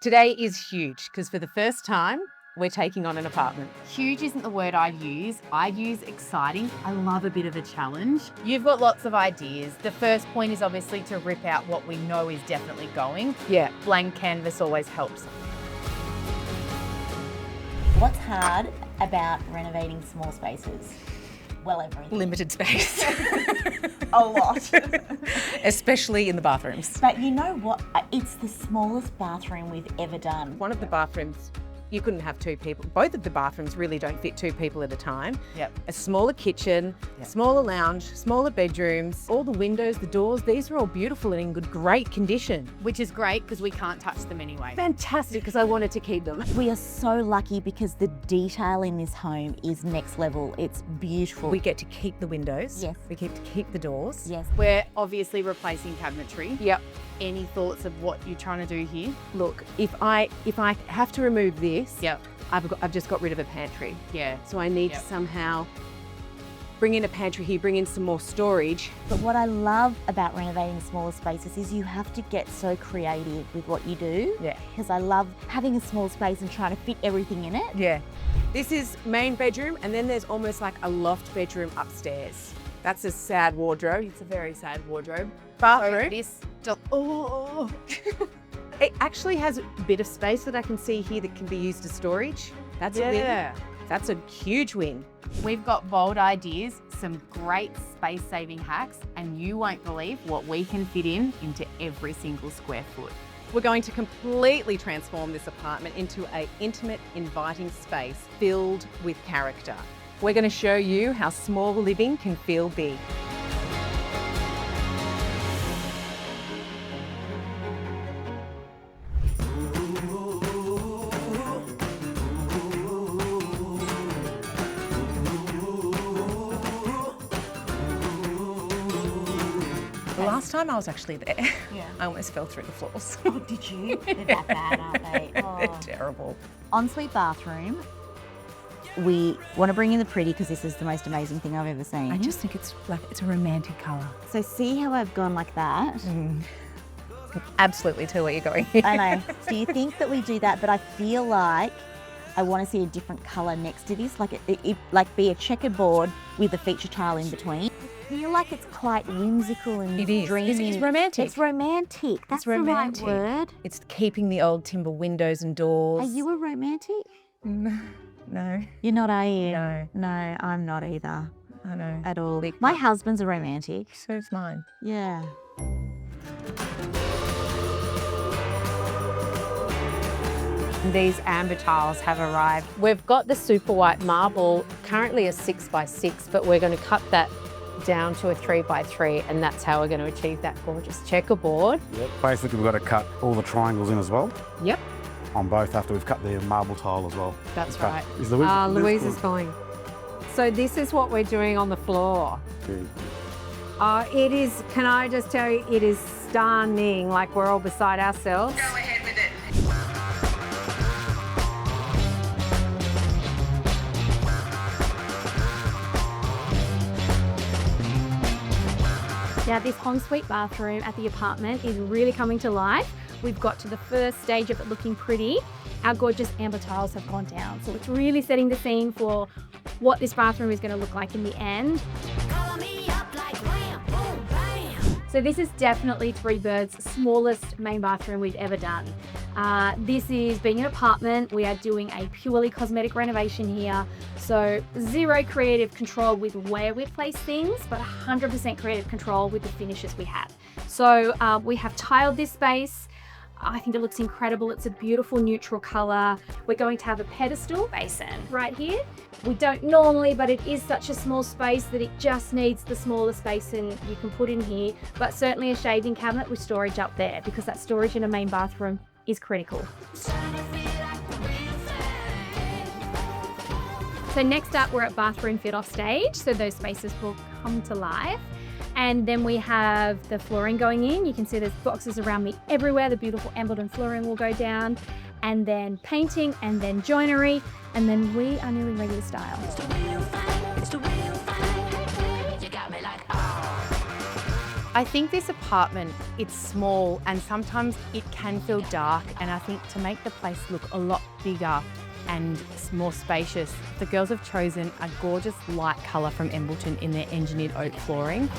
Today is huge because for the first time, we're taking on an apartment. Huge isn't the word I'd use exciting. I love a bit of a challenge. You've got lots of ideas. The first point is obviously to rip out what we know is definitely going. Yeah. Blank canvas always helps. What's hard about renovating small spaces? Well, everything. Limited space. A lot. Especially in the bathrooms. But you know what? It's the smallest bathroom we've ever done. One of the bathrooms, you couldn't have two people. Both of the bathrooms really don't fit two people at a time. Yep. A smaller kitchen, smaller lounge, smaller bedrooms, all the windows, the doors, these are all beautiful and in great condition. Which is great because we can't touch them anyway. Fantastic, because I wanted to keep them. We are so lucky because the detail in this home is next level. It's beautiful. We get to keep the windows. Yes. We get to keep the doors. Yes. We're obviously replacing cabinetry. Yep. Any thoughts of what you're trying to do here? Look, if I have to remove this, Yep. I've just got rid of a pantry. Yeah. So I need to somehow bring in a pantry here, bring in some more storage. But what I love about renovating smaller spaces is you have to get so creative with what you do. Yeah. Because I love having a small space and trying to fit everything in it. Yeah. This is main bedroom, and then there's almost like a loft bedroom upstairs. That's a sad wardrobe. It's a very sad wardrobe. Bathroom. Oh. It actually has a bit of space that I can see here that can be used as storage. That's a win. That's a huge win. We've got bold ideas, some great space-saving hacks, and you won't believe what we can fit into every single square foot. We're going to completely transform this apartment into an intimate, inviting space filled with character. We're going to show you how small living can feel big. The last time I was actually there, I almost fell through the floors. Oh, did you? They're that bad, aren't they? Oh. They're terrible. Ensuite bathroom. We want to bring in the pretty because this is the most amazing thing I've ever seen. I just think it's a romantic colour. So see how I've gone like that? I can absolutely tell where you're going here. I know. Do you think that we do that? But I feel like I want to see a different colour next to this, like it like be a checkerboard with a feature tile in between. I feel like it's quite whimsical and dreamy. It's romantic. It's romantic. That's romantic. the right word. It's keeping the old timber windows and doors. Are you a romantic? No. You're not, are you? No. No, I'm not either. I know. At all. My husband's a romantic. So's mine. Yeah. These amber tiles have arrived. We've got the super white marble, currently a 6x6, but we're going to cut that down to a 3x3, and that's how we're going to achieve that gorgeous checkerboard. Yep. Basically, we've got to cut all the triangles in as well. Yep. On both after we've cut the marble tile as well. That's right. Is Louise? Louise is going. So this is what we're doing on the floor. It is, can I just tell you, it is stunning, like we're all beside ourselves. Go ahead with it. Now this ensuite bathroom at the apartment is really coming to life. We've got to the first stage of it looking pretty. Our gorgeous amber tiles have gone down. So it's really setting the scene for what this bathroom is going to look like in the end. So this is definitely Three Birds' smallest main bathroom we've ever done. This is being an apartment. We are doing a purely cosmetic renovation here. So zero creative control with where we place things, but 100% creative control with the finishes we have. So we have tiled this space. I think it looks incredible. It's a beautiful neutral color. We're going to have a pedestal basin right here. We don't normally, but it is such a small space that it just needs the smallest basin you can put in here, but certainly a shaving cabinet with storage up there because that storage in a main bathroom is critical. So next up, we're at bathroom fit off stage. So those spaces will come to life. And then we have the flooring going in. You can see there's boxes around me everywhere. The beautiful Embleton flooring will go down. And then painting, and then joinery. And then we are nearly ready to style. I think this apartment, it's small and sometimes it can feel dark, and I think to make the place look a lot bigger and more spacious, the girls have chosen a gorgeous light colour from Embleton in their engineered oak flooring.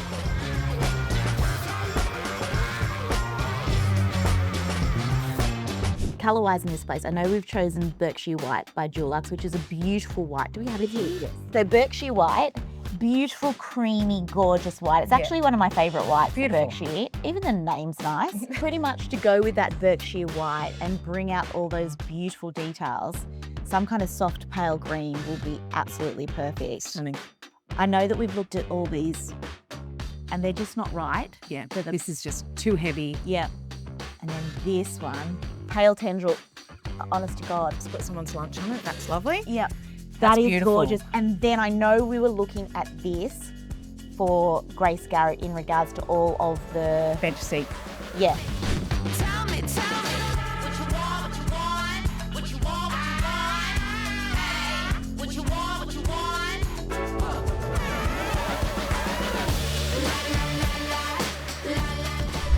Colour-wise in this place, I know we've chosen Berkshire White by Dulux, which is a beautiful white. Do we have it here? Yes. So Berkshire White, beautiful, creamy, gorgeous white. It's actually one of my favourite whites for Berkshire. Even the name's nice. Pretty much to go with that Berkshire White and bring out all those beautiful details, some kind of soft pale green will be absolutely perfect. Stunning. I know that we've looked at all these and they're just not right. Yeah, this is just too heavy. Yeah. And then this one, pale tendril, honest to God. Just put someone's lunch on it, that's lovely. Yeah. That's That is beautiful. gorgeous. And then I know we were looking at this for Grace Garrett in regards to all of the Bench seat. yeah. Tell me what you want, what you want, what you want, what you want, hey, what you want, what you want.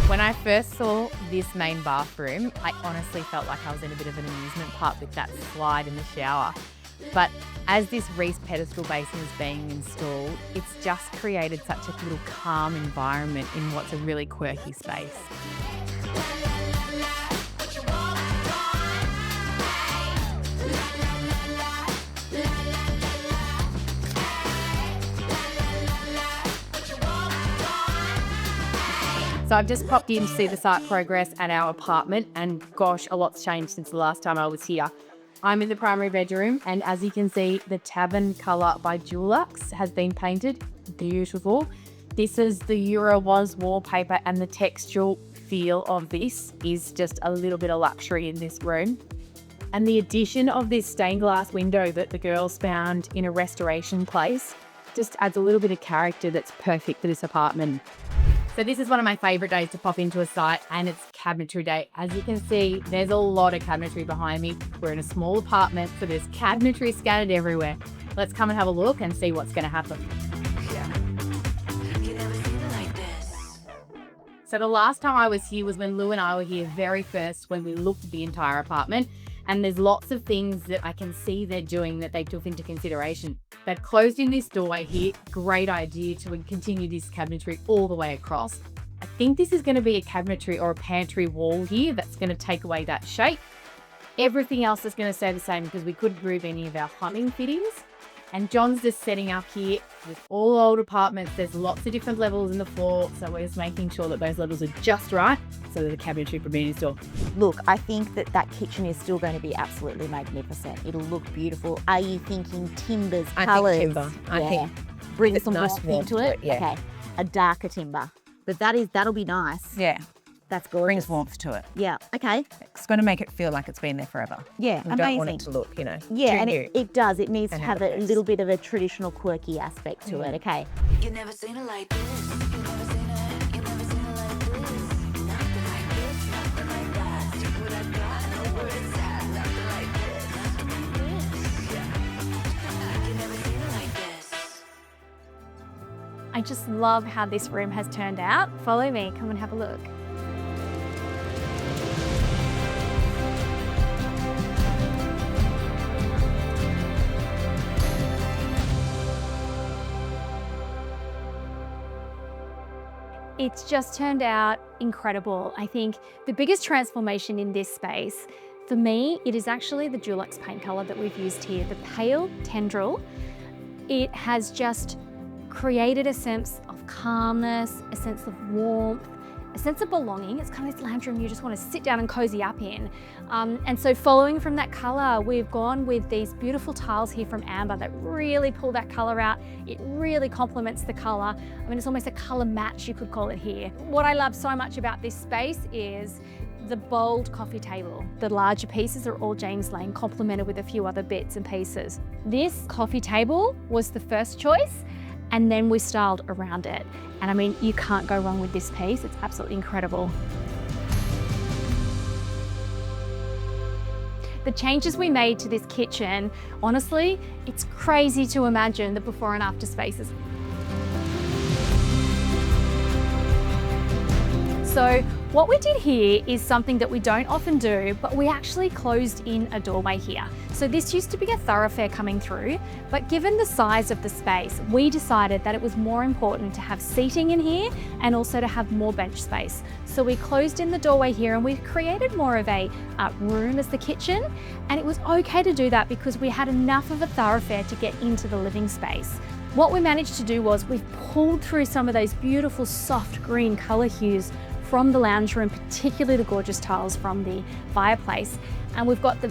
When I first saw this main bathroom, I honestly felt like I was in a bit of an amusement park with that slide in the shower. But as this Reese pedestal basin is being installed, it's just created such a little calm environment in what's a really quirky space. So I've just popped in to see the site progress at our apartment, and gosh, a lot's changed since the last time I was here. I'm in the primary bedroom, and as you can see, the Tabern colour by Dulux has been painted. Beautiful. This is the Eurowas wallpaper, and the textural feel of this is just a little bit of luxury in this room. And the addition of this stained glass window that the girls found in a restoration place just adds a little bit of character that's perfect for this apartment. So this is one of my favourite days to pop into a site, and it's cabinetry day. As you can see, there's a lot of cabinetry behind me. We're in a small apartment, so there's cabinetry scattered everywhere. Let's come and have a look and see what's going to happen. So the last time I was here was when Lou and I were here very first, when we looked at the entire apartment. And there's lots of things that I can see they're doing that they took into consideration. They've closed in this doorway here. Great idea to continue this cabinetry all the way across. I think this is going to be a cabinetry or a pantry wall here that's going to take away that shape. Everything else is going to stay the same because we couldn't move any of our plumbing fittings. And John's just setting up here with all old apartments. There's lots of different levels in the floor, so we're just making sure that those levels are just right so that the cabinetry can be installed. Look, I think that that kitchen is still going to be absolutely magnificent. It'll look beautiful. Are you thinking timbers, colours? I think timber. I think bring it's some nice warmth into warmth it. to it, yeah. Okay, a darker timber, but that'll be nice. Yeah, That's gorgeous. brings warmth to it. Yeah. Okay. It's going to make it feel like it's been there forever. Yeah. We amazing. don't want it to look, Yeah, too and new. it does. It needs and to have have a a face. little bit of a traditional, quirky aspect to it. Okay. You never seen it like this. You never seen it. You never seen it like this. Nothing like this. Nothing like that. See what I got. Know where it's at. Nothing like this. Nothing like this. Yeah. You never seen it like this. I just love how this room has turned out. Follow me, come and have a look. It's just turned out incredible. I think the biggest transformation in this space, for me, it is actually the Dulux paint color that we've used here, the pale tendril. It has just created a sense of calmness, a sense of warmth, a sense of belonging. It's kind of this lounge room you just want to sit down and cozy up in. And so following from that color, we've gone with these beautiful tiles here from Amber that really pull that color out. It really complements the color. I mean, it's almost a color match, you could call it here. What I love so much about this space is the bold coffee table. The larger pieces are all James Lane, complemented with a few other bits and pieces. This coffee table was the first choice, and then we styled around it. And I mean, you can't go wrong with this piece. It's absolutely incredible. The changes we made to this kitchen, honestly, it's crazy to imagine the before and after spaces. So what we did here is something that we don't often do, but we actually closed in a doorway here. So this used to be a thoroughfare coming through, but given the size of the space, we decided that it was more important to have seating in here and also to have more bench space. So we closed in the doorway here and we created more of a room as the kitchen. And it was okay to do that because we had enough of a thoroughfare to get into the living space. What we managed to do was we've pulled through some of those beautiful soft green colour hues from the lounge room, particularly the gorgeous tiles from the fireplace. And we've got the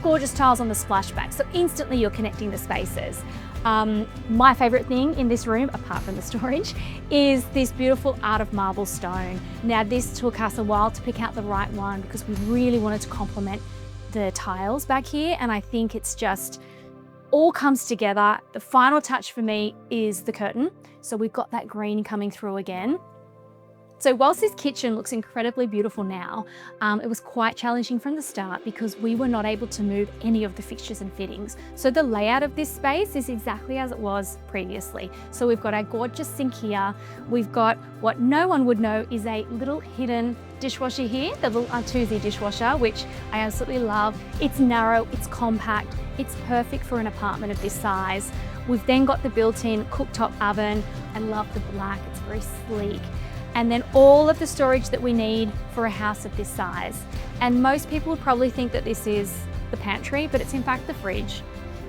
gorgeous tiles on the splashback, so instantly you're connecting the spaces. My favourite thing in this room, apart from the storage, is this beautiful art of marble stone. Now this took us a while to pick out the right one because we really wanted to complement the tiles back here, and I think it's just all comes together. The final touch for me is the curtain. So we've got that green coming through again. So whilst this kitchen looks incredibly beautiful now, it was quite challenging from the start because we were not able to move any of the fixtures and fittings. So the layout of this space is exactly as it was previously. So we've got our gorgeous sink here. We've got what no one would know is a little hidden dishwasher here, the little Artusi dishwasher, which I absolutely love. It's narrow, it's compact, it's perfect for an apartment of this size. We've then got the built-in cooktop oven. I love the black, it's very sleek. And then all of the storage that we need for a house of this size. And most people would probably think that this is the pantry, but it's in fact the fridge.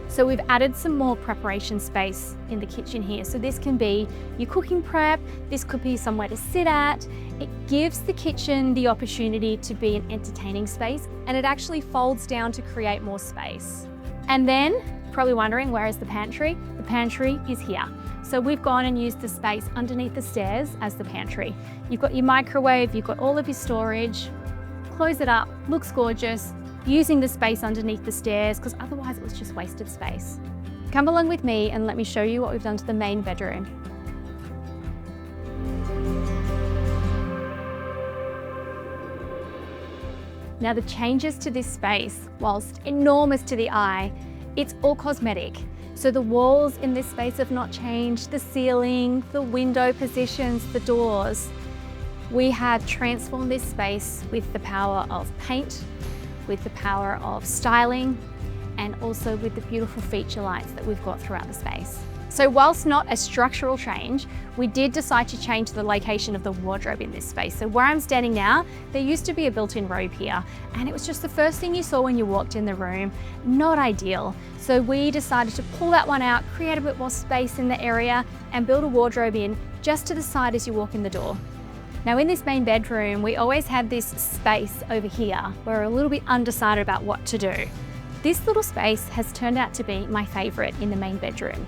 So we've added some more preparation space in the kitchen here. So this can be your cooking prep, this could be somewhere to sit at. It gives the kitchen the opportunity to be an entertaining space, and it actually folds down to create more space. And then, probably wondering, where is the pantry? The pantry is here. So we've gone and used the space underneath the stairs as the pantry. You've got your microwave, you've got all of your storage. Close it up, looks gorgeous, using the space underneath the stairs because otherwise it was just wasted space. Come along with me and let me show you what we've done to the main bedroom. Now the changes to this space, whilst enormous to the eye, it's all cosmetic. So the walls in this space have not changed, the ceiling, the window positions, the doors. We have transformed this space with the power of paint, with the power of styling, and also with the beautiful feature lights that we've got throughout the space. So whilst not a structural change, we did decide to change the location of the wardrobe in this space. So where I'm standing now, there used to be a built-in robe here, and it was just the first thing you saw when you walked in the room. Not ideal. So we decided to pull that one out, create a bit more space in the area, and build a wardrobe in just to the side as you walk in the door. Now in this main bedroom, we always had this space over here where we're a little bit undecided about what to do. This little space has turned out to be my favorite in the main bedroom.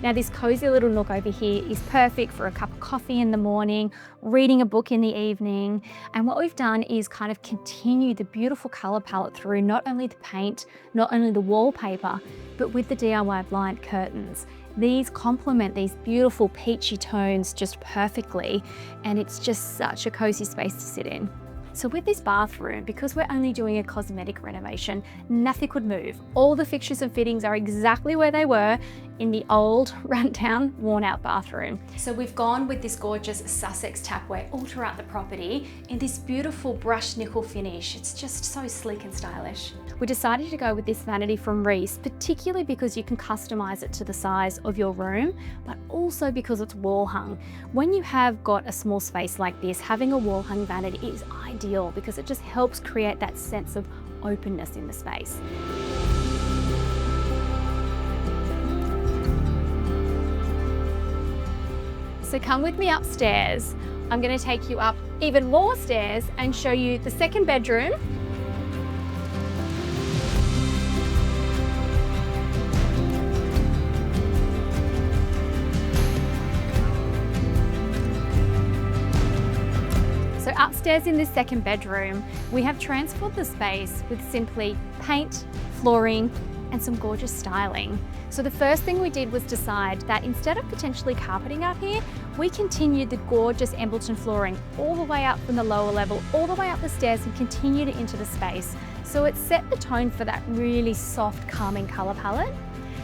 Now this cozy little nook over here is perfect for a cup of coffee in the morning, reading a book in the evening. And what we've done is kind of continue the beautiful color palette through not only the paint, not only the wallpaper, but with the DIY blind curtains. These complement these beautiful peachy tones just perfectly, and it's just such a cozy space to sit in. So with this bathroom, because we're only doing a cosmetic renovation, nothing could move. All the fixtures and fittings are exactly where they were in the old, run-down, worn-out bathroom. So we've gone with this gorgeous Sussex tapware all throughout the property in this beautiful brushed nickel finish. It's just so sleek and stylish. We decided to go with this vanity from Reese, particularly because you can customize it to the size of your room, but also because it's wall hung. When you have got a small space like this, having a wall hung vanity is ideal because it just helps create that sense of openness in the space. So come with me upstairs. I'm going to take you up even more stairs and show you the second bedroom. So upstairs in this second bedroom, we have transformed the space with simply paint, flooring, and some gorgeous styling. So the first thing we did was decide that instead of potentially carpeting out here, we continued the gorgeous Embleton flooring all the way up from the lower level, all the way up the stairs, and continued it into the space. So it set the tone for that really soft, calming color palette.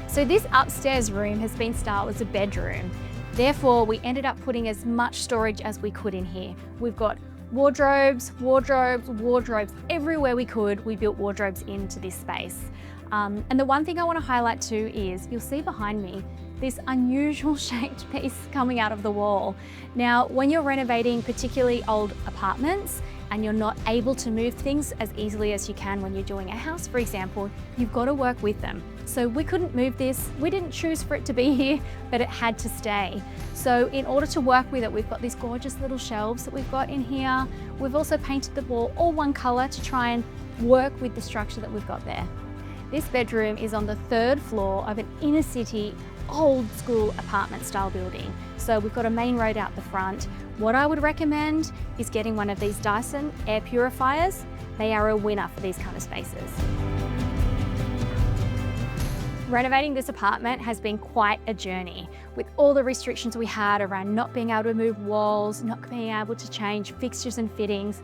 So this upstairs room has been styled as a bedroom. Therefore, we ended up putting as much storage as we could in here. We've got Wardrobes, wardrobes, wardrobes. Everywhere we could, we built wardrobes into this space. And the one thing I want to highlight too is, you'll see behind me, this unusual shaped piece coming out of the wall. Now, when you're renovating particularly old apartments and you're not able to move things as easily as you can when you're doing a house, for example, you've got to work with them. So we couldn't move this. We didn't choose for it to be here, but it had to stay. So in order to work with it, we've got these gorgeous little shelves that we've got in here. We've also painted the wall all one color to try and work with the structure that we've got there. This bedroom is on the 3rd floor of an inner city, old school apartment style building. So we've got a main road out the front. What I would recommend is getting one of these Dyson air purifiers. They are a winner for these kind of spaces. Renovating this apartment has been quite a journey. With all the restrictions we had around not being able to move walls, not being able to change fixtures and fittings,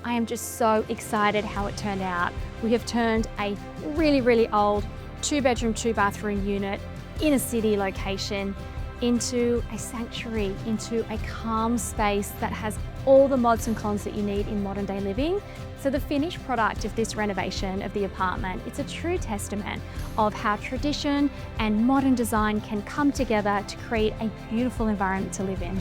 I am just so excited how it turned out. We have turned a really, really old 2-bedroom, 2-bathroom unit in a city location into a sanctuary, into a calm space that has all the mods and cons that you need in modern day living. So the finished product of this renovation of the apartment, it's a true testament of how tradition and modern design can come together to create a beautiful environment to live in.